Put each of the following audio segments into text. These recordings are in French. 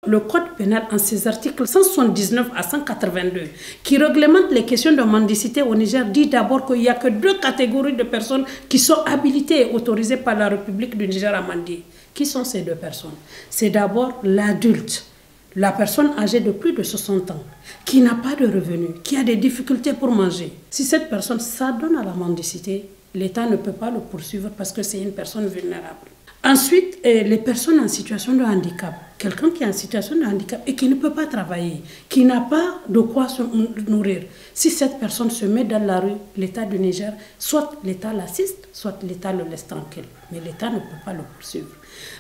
Le code pénal, en ses articles 179 à 182, qui réglemente les questions de mendicité au Niger, dit d'abord qu'il n'y a que 2 catégories de personnes qui sont habilitées et autorisées par la République du Niger à mendier. Qui sont ces 2 personnes? C'est d'abord l'adulte, la personne âgée de plus de 60 ans, qui n'a pas de revenus, qui a des difficultés pour manger. Si cette personne s'adonne à la mendicité, l'État ne peut pas le poursuivre parce que c'est une personne vulnérable. Ensuite, les personnes en situation de handicap. Quelqu'un qui est en situation de handicap et qui ne peut pas travailler, qui n'a pas de quoi se nourrir. Si cette personne se met dans la rue, l'État du Niger, soit l'État l'assiste, soit l'État le laisse tranquille. Mais l'État ne peut pas le poursuivre.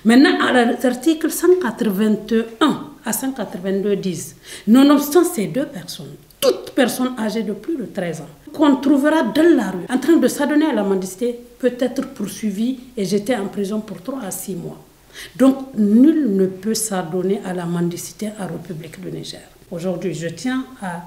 Maintenant, à l'article 181 à 182 disent, nonobstant ces 2 personnes, toute personne âgée de plus de 13 ans, qu'on trouvera dans la rue en train de s'adonner à la mendicité, peut être poursuivie et jetée en prison pour 3 à 6 mois. Donc, nul ne peut s'adonner à la mendicité en République du Niger. Aujourd'hui, je tiens à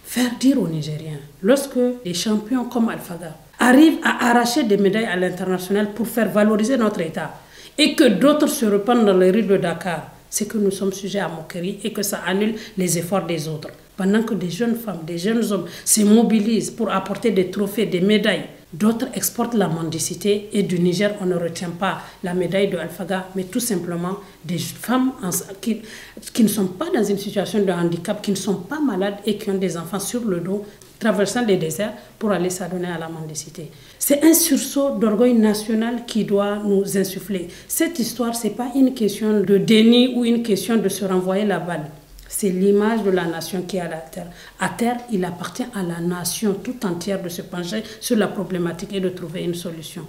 faire dire aux Nigériens, lorsque des champions comme Alphaga arrivent à arracher des médailles à l'international pour faire valoriser notre État, et que d'autres se répandent dans les rues de Dakar, c'est que nous sommes sujets à moquerie et que ça annule les efforts des autres. Pendant que des jeunes femmes, des jeunes hommes se mobilisent pour apporter des trophées, des médailles, d'autres exportent la mendicité et du Niger, on ne retient pas la médaille de Alphaga, mais tout simplement des femmes qui ne sont pas dans une situation de handicap, qui ne sont pas malades et qui ont des enfants sur le dos, traversant les déserts pour aller s'adonner à la mendicité. C'est un sursaut d'orgueil national qui doit nous insuffler. Cette histoire, ce n'est pas une question de déni ou une question de se renvoyer la balle. C'est l'image de la nation qui est à la terre. À terre, il appartient à la nation tout entière de se pencher sur la problématique et de trouver une solution.